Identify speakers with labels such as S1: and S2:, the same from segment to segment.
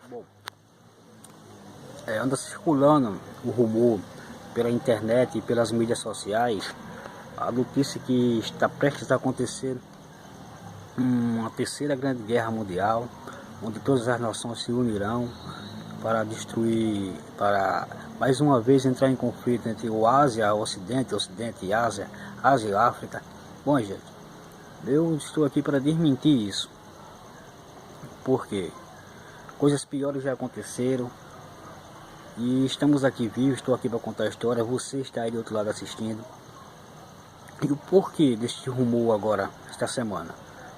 S1: Bom, anda circulando o rumor pela internet e pelas mídias sociais a notícia que está prestes a acontecer uma terceira grande guerra mundial, onde todas as nações se unirão para destruir, para mais uma vez entrar em conflito entre o Ásia, o Ocidente, Ocidente e Ásia, Ásia e África. Bom, gente, eu estou aqui para desmentir isso, porque coisas piores já aconteceram e estamos aqui vivos. Estou aqui para contar a história, você está aí do outro lado assistindo. E o porquê deste rumor agora, esta semana?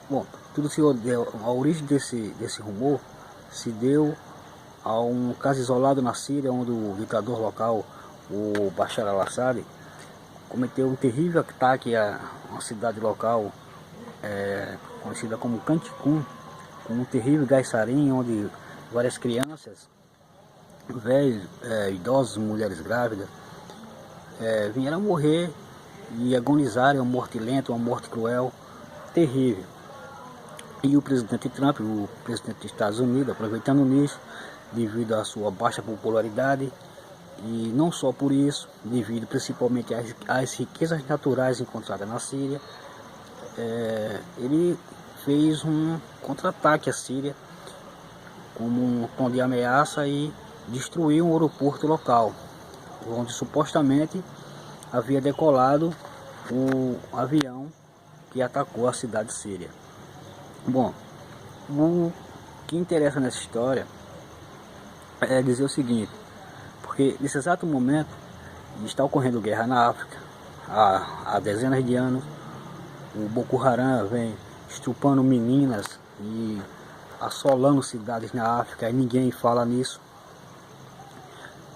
S1: Bom, tudo se deu, a origem desse rumor se deu a um caso isolado na Síria, onde o ditador local, o Bashar al-Assad, cometeu um terrível ataque a uma cidade local conhecida como Canticum, com um terrível gás sarin, onde várias crianças, velhos, idosos, mulheres grávidas, vieram morrer e agonizarem, uma morte lenta, uma morte cruel, terrível. E o presidente Trump, o presidente dos Estados Unidos, aproveitando nisso, devido à sua baixa popularidade, e não só por isso, devido principalmente às riquezas naturais encontradas na Síria, ele fez um contra-ataque à Síria como um tom de ameaça e destruiu um aeroporto local, onde supostamente havia decolado o avião que atacou a cidade síria. Bom, o que interessa nessa história é dizer o seguinte, porque nesse exato momento está ocorrendo guerra na África há dezenas de anos. O Boko Haram vem estrupando meninas e assolando cidades na África e ninguém fala nisso.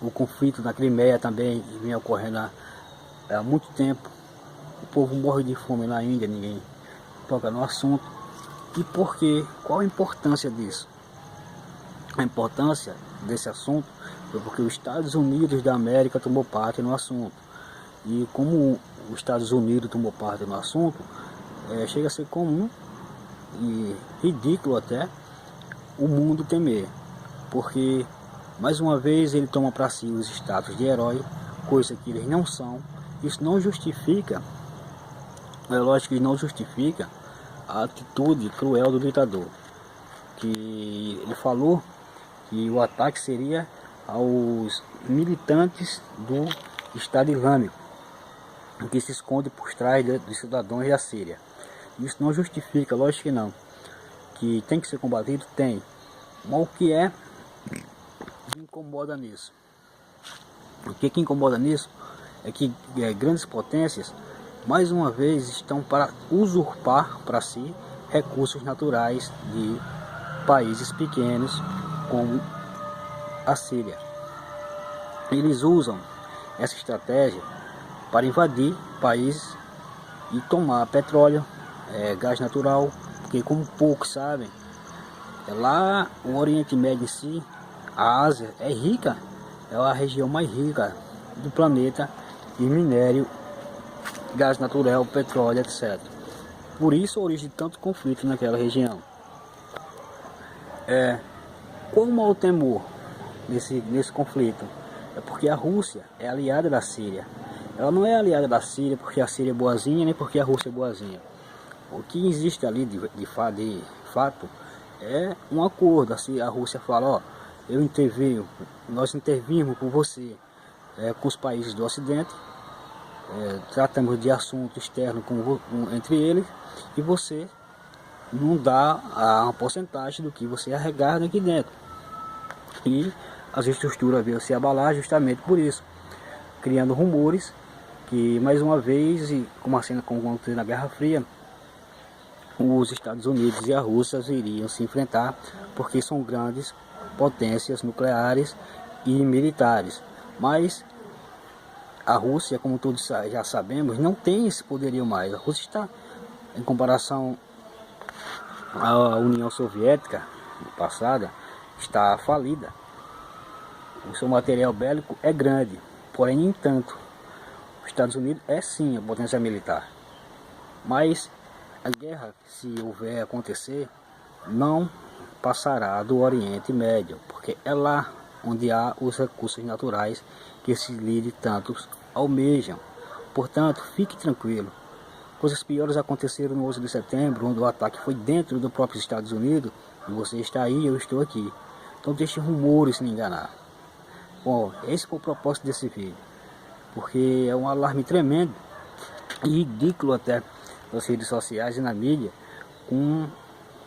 S1: O conflito na Crimeia também vem ocorrendo há muito tempo. O povo morre de fome na Índia, ninguém toca no assunto. E por quê? Qual a importância disso? A importância desse assunto foi porque os Estados Unidos da América tomou parte no assunto. E como os Estados Unidos tomou parte no assunto, chega a ser comum e ridículo até o mundo temer. Porque, mais uma vez, ele toma para si os status de herói, coisa que eles não são. Isso não justifica, lógico que não justifica a atitude cruel do ditador, que ele falou que o ataque seria aos militantes do Estado Islâmico, que se esconde por trás dos cidadãos da Síria. Isso não justifica, lógico que não. Que tem que ser combatido, tem. Mas o que incomoda nisso? O que incomoda nisso é que grandes potências, mais uma vez, estão para usurpar para si recursos naturais de países pequenos como a Síria. Eles usam essa estratégia para invadir países e tomar petróleo, gás natural, porque, como poucos sabem, lá o Oriente Médio em si, a Ásia é rica, é a região mais rica do planeta em minério, gás natural, petróleo, etc. Por isso a origem de tanto conflito naquela região. Como há o temor nesse conflito? É porque a Rússia é aliada da Síria. Ela não é aliada da Síria porque a Síria é boazinha, nem porque a Rússia é boazinha. O que existe ali de fato é um acordo. Assim, a Rússia fala, ó, nós intervimos por você com os países do Ocidente, tratamos de assunto externo entre eles, e você não dá uma porcentagem do que você arrecada aqui dentro. E as estruturas veio se abalar justamente por isso, criando rumores que, mais uma vez, e como a cena aconteceu na Guerra Fria, os Estados Unidos e a Rússia iriam se enfrentar, porque são grandes potências nucleares e militares. Mas a Rússia, como todos já sabemos, não tem esse poderio mais. A Rússia está, em comparação à União Soviética passada, está falida. O seu material bélico é grande, porém, nem tanto. Os Estados Unidos é sim a potência militar, mas a guerra, se houver acontecer, não passará do Oriente Médio, porque é lá onde há os recursos naturais que esses líderes tantos almejam. Portanto, fique tranquilo. Coisas piores aconteceram no 11 de setembro, onde o ataque foi dentro do próprio Estados Unidos, e você está aí, eu estou aqui. Então deixe rumores me enganar. Bom, esse foi o propósito desse vídeo, porque é um alarme tremendo e ridículo até nas redes sociais e na mídia, com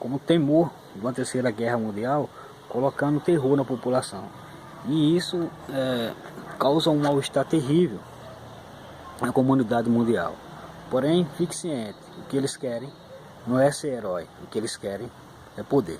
S1: o temor de uma terceira guerra mundial, colocando terror na população. E isso causa um mal-estar terrível na comunidade mundial. Porém, fique ciente, o que eles querem não é ser herói, o que eles querem é poder.